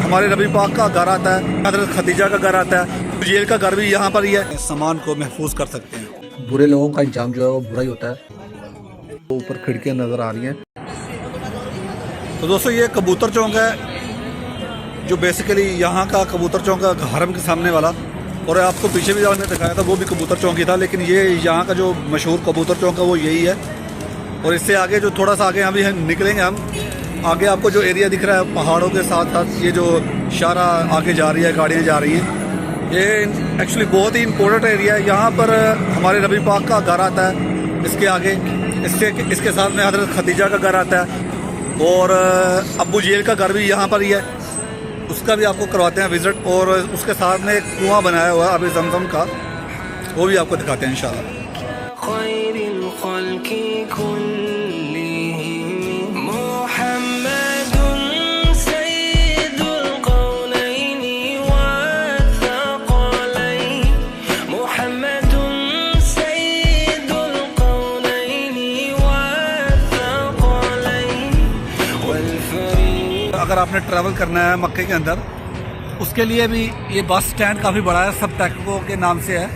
हमारे नबी पाक का घर आता है, हज़रत खदीजा का घर आता है, जेल का घर भी यहाँ पर ही है। सामान को महफूज कर सकते हैं। बुरे लोगों का अंजाम जो है वो बुरा ही होता है। तो ऊपर खिड़कियाँ नज़र आ रही हैं। तो दोस्तों ये कबूतर चौक है, जो बेसिकली यहाँ का कबूतर चौक है हरम के सामने वाला। और आपको पीछे भी आपने दिखाया था वो भी कबूतर चौक ही था, लेकिन ये यहाँ का जो मशहूर कबूतर चौक है वो यही है। और इससे आगे जो थोड़ा सा आगे अभी निकलेंगे हम, आगे आपको जो एरिया दिख रहा है पहाड़ों के साथ साथ ये जो शारा आगे जा रही है, गाड़ियाँ जा रही हैं, ये एक्चुअली बहुत ही इम्पोर्टेंट एरिया है। यहाँ पर हमारे नबी पाक का घर आता है, इसके आगे इसके साथ में हज़रत खदीजा का घर आता है, और अबू जेल का घर भी यहाँ पर ही है, उसका भी आपको करवाते हैं विज़िट। और उसके साथ में एक कुआं बनाया हुआ है अभी ज़मज़म का, वो भी आपको दिखाते हैं इंशाल्लाह। अगर आपने ट्रैवल करना है मक्के के अंदर, उसके लिए भी ये बस स्टैंड काफ़ी बड़ा है, सब टैक्को के नाम से है।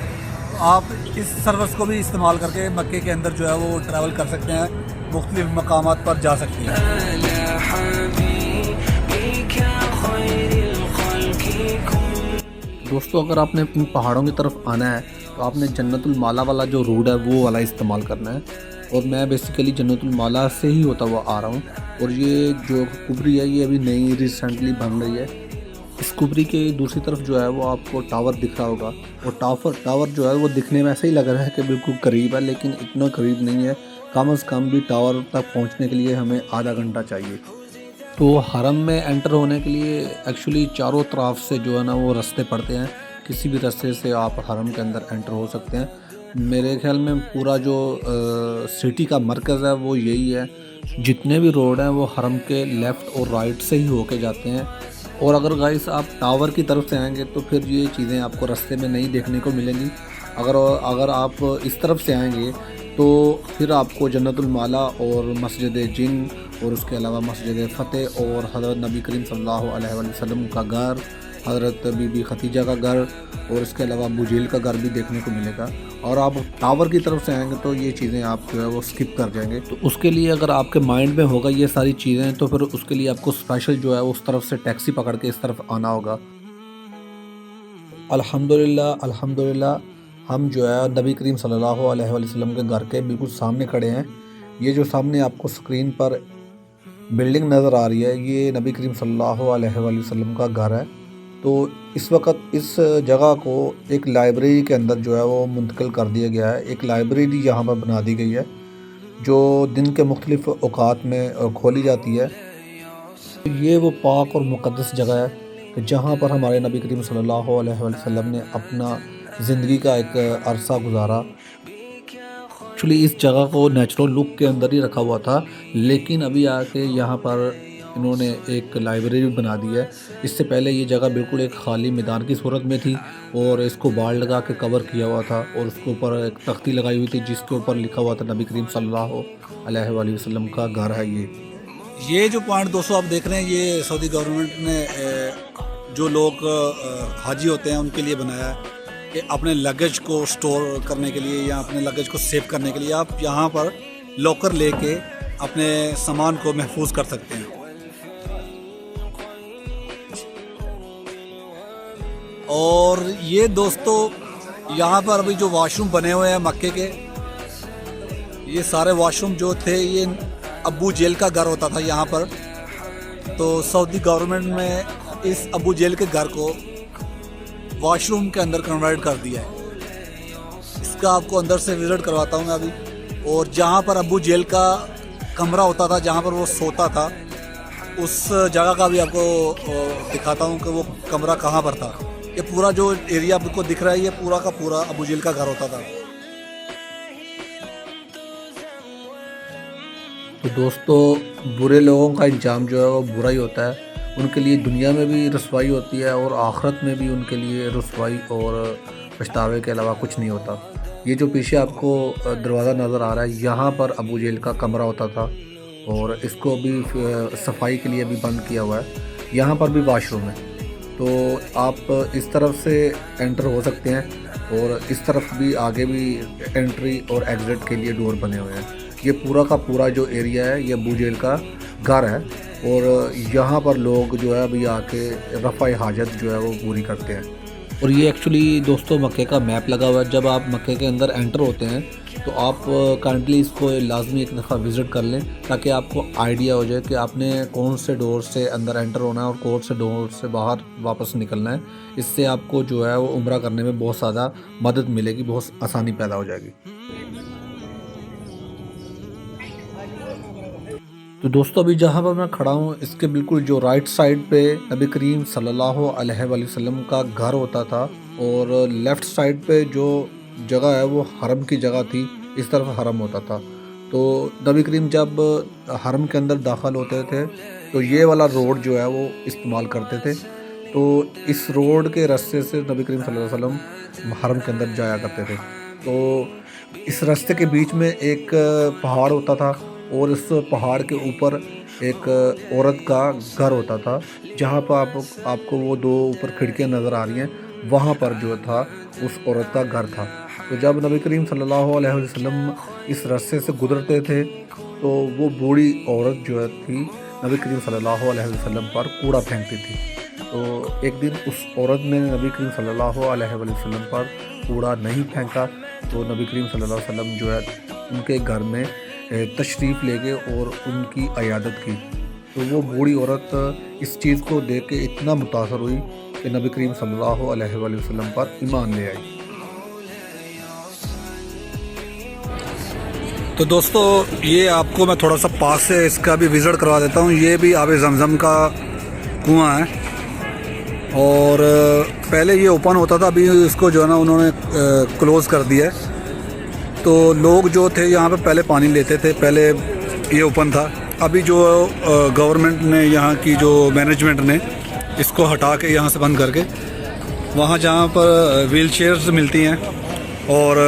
आप इस सर्विस को भी इस्तेमाल करके मक्के के अंदर जो है वो ट्रैवल कर सकते हैं, मुख्तलिफ मकामात पर जा सकते हैं। दोस्तों अगर आपने इन पहाड़ों की तरफ आना है तो आपने जन्नतुल माला वाला जो रोड है वो वाला इस्तेमाल करना है। और मैं बेसिकली जन्नतुल माला से ही होता हुआ आ रहा हूँ। और ये जो कुबरी है ये अभी नई रिसेंटली बन रही है। इस कुबरी के दूसरी तरफ जो है वो आपको टावर दिख रहा होगा। और टावर जो है वो दिखने में ऐसे ही लग रहा है कि बिल्कुल करीब है, लेकिन इतना करीब नहीं है। कम से कम भी टावर तक पहुँचने के लिए हमें आधा घंटा चाहिए। तो हरम में एंटर होने के लिए एक्चुअली चारों तरफ से जो है ना वो रास्ते पड़ते हैं। किसी भी रास्ते से आप हरम के अंदर एंटर हो सकते हैं। मेरे ख्याल में पूरा जो सिटी का मरकज़ है वो यही है। जितने भी रोड हैं वो हरम के लेफ़्ट और राइट से ही होके जाते हैं। और अगर गाइस आप टावर की तरफ से आएंगे तो फिर ये चीज़ें आपको रास्ते में नहीं देखने को मिलेंगी। अगर आप इस तरफ से आएंगे तो फिर आपको जन्नतुल माला और मस्जिद जिन और उसके अलावा मस्जिद फ़तेह और हज़रत नबी करीम सल्लल्लाहु अलैहि वसल्लम का घर, हज़रत बीबी खदीजा का घर और इसके अलावा अबू जेल का घर भी देखने को मिलेगा। और आप टावर की तरफ से आएंगे तो ये चीज़ें आप जो है वो स्किप कर जाएंगे। तो उसके लिए अगर आपके माइंड में होगा ये सारी चीज़ें, तो फिर उसके लिए आपको स्पेशल जो है उस तरफ से टैक्सी पकड़ के इस तरफ आना होगा। अल्हम्दुलिल्लाह हम जो है नबी करीम सल्लल्लाहु अलैहि वसल्लम के घर के बिल्कुल सामने खड़े हैं। ये जो सामने आपको स्क्रीन पर बिल्डिंग नज़र आ रही है ये नबी करीम सल्लल्लाहु अलैहि वसल्लम का घर है। तो इस वक्त इस जगह को एक लाइब्रेरी के अंदर जो है वो मुंतकिल कर दिया गया है। एक लाइब्रेरी यहाँ पर बना दी गई है जो दिन के मुख्तलिफ औकात में खोली जाती है। ये वो पाक और मुक़द्दस जगह है कि जहाँ पर हमारे नबी करीम सल्लल्लाहु अलैहि वसल्लम ने अपना ज़िंदगी का एक अरसा गुजारा। एक्चुअली इस जगह को नेचुरल लुक के अंदर ही रखा हुआ था, लेकिन अभी आके यहाँ पर इन्होंने एक लाइब्रेरी बना दी है। इससे पहले ये जगह बिल्कुल एक खाली मैदान की सूरत में थी और इसको बाड़ लगा के कवर किया हुआ था और उसके ऊपर एक तख्ती लगाई हुई थी जिसके ऊपर लिखा हुआ था नबी करीम सल्लल्लाहु अलैहि वसल्लम का घर है ये जो पॉइंट दोस्तों आप देख रहे हैं ये सऊदी गवर्नमेंट ने जो लोग हाजी होते हैं उनके लिए बनाया है कि अपने लगेज को स्टोर करने के लिए या अपने लगेज को सेव करने के लिए आप यहाँ पर लॉकर लेके अपने सामान को महफूज कर सकते हैं। और ये दोस्तों यहाँ पर अभी जो वॉशरूम बने हुए हैं मक्के के, ये सारे वॉशरूम जो थे ये अबू जेल का घर होता था यहाँ पर। तो सऊदी गवर्नमेंट ने इस अबू जेल के घर को वॉशरूम के अंदर कन्वर्ट कर दिया है। इसका आपको अंदर से विज़िट करवाता हूँ मैं अभी। और जहाँ पर अबू जेल का कमरा होता था, जहाँ पर वो सोता था, उस जगह का भी आपको दिखाता हूँ कि वो कमरा कहाँ पर था। ये पूरा जो एरिया आपको दिख रहा है ये पूरा का पूरा अबू जेल का घर होता था। तो दोस्तों बुरे लोगों का अंजाम जो है वो बुरा ही होता है। उनके लिए दुनिया में भी रसवाई होती है और आखिरत में भी उनके लिए रसवाई और पछतावे के अलावा कुछ नहीं होता। ये जो पीछे आपको दरवाज़ा नज़र आ रहा है यहाँ पर अबू जेल का कमरा होता था और इसको भी सफाई के लिए भी बंद किया हुआ है। यहाँ पर भी वाशरूम है, तो आप इस तरफ से एंटर हो सकते हैं और इस तरफ भी आगे भी एंट्री और एग्ज़िट के लिए डोर बने हुए हैं। ये पूरा का पूरा जो एरिया है ये अबू जेल का घर है और यहाँ पर लोग जो है अभी आके रफ़ा हाजत जो है वो पूरी करते हैं। और ये एक्चुअली दोस्तों मक्के का मैप लगा हुआ है। जब आप मक्के के अंदर एंटर होते हैं तो आप काइंडली इसको लाजमी एक दफ़ा विज़िट कर लें ताकि आपको आइडिया हो जाए कि आपने कौन से डोर से अंदर एंटर होना है और कौन से डोर से बाहर वापस निकलना है। इससे आपको जो है वो उम्रा करने में बहुत ज़्यादा मदद मिलेगी, बहुत आसानी पैदा हो जाएगी। तो दोस्तों अभी जहाँ पर मैं खड़ा हूँ इसके बिल्कुल जो राइट साइड पे नबी करीम सल्लल्लाहु अलैहि वसल्लम का घर होता था और लेफ़्ट साइड पे जो जगह है वो हरम की जगह थी, इस तरफ हरम होता था। तो नबी करीम जब हरम के अंदर दाखिल होते थे तो ये वाला रोड जो है वो इस्तेमाल करते थे। तो इस रोड के रास्ते से नबी करीम सल्लल्लाहु अलैहि वसल्लम हरम के अंदर जाया करते थे। तो इस रास्ते के बीच में एक पहाड़ होता था और इस पहाड़ के ऊपर एक औरत का घर होता था, जहाँ पर आपको वो दो ऊपर खिड़कियाँ नज़र आ रही हैं, वहाँ पर जो था उस औरत का घर था। तो जब नबी करीम सल्लल्लाहु अलैहि वसल्लम इस रास्ते से गुजरते थे तो वो बूढ़ी औरत जो थी नबी करीम सल्लल्लाहु अलैहि वसल्लम पर कूड़ा फेंकती थी। तो एक दिन उस औरत ने नबी करीम सल्लल्लाहु अलैहि वसल्लम पर कूड़ा नहीं फेंका तो नबी करीम सल्लल्लाहु अलैहि वसल्लम जो है उनके घर में तशरीफ़ ले गए और उनकी अयादत की। तो वो बूढ़ी औरत इस चीज़ को देख के इतना मुतासर हुई कि नबी करीम सल्लल्लाहु अलैहि वसल्लम पर ईमान ले आई। तो दोस्तों ये आपको मैं थोड़ा सा पास से इसका भी विज़िट करवा देता हूँ। ये भी आब ज़मज़म का कुआँ है और पहले ये ओपन होता था, अभी इसको जो है ना उन्होंने क्लोज़ कर दिया है। तो लोग जो थे यहाँ पे पहले पानी लेते थे, पहले ये ओपन था। अभी जो गवर्नमेंट ने, यहाँ की जो मैनेजमेंट ने इसको हटा के यहाँ से बंद करके वहाँ जहाँ पर व्हील चेयर्स मिलती हैं और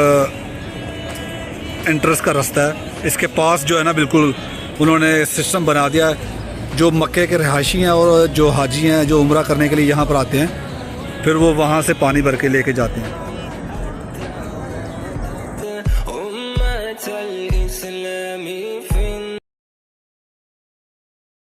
एंट्रेंस का रास्ता है, इसके पास जो है ना बिल्कुल उन्होंने सिस्टम बना दिया है। जो मक्के के रहायशी हैं और जो हाजी हैं जो उम्रा करने के लिए यहाँ पर आते हैं, फिर वो वहाँ से पानी भर के लेके जाते हैं।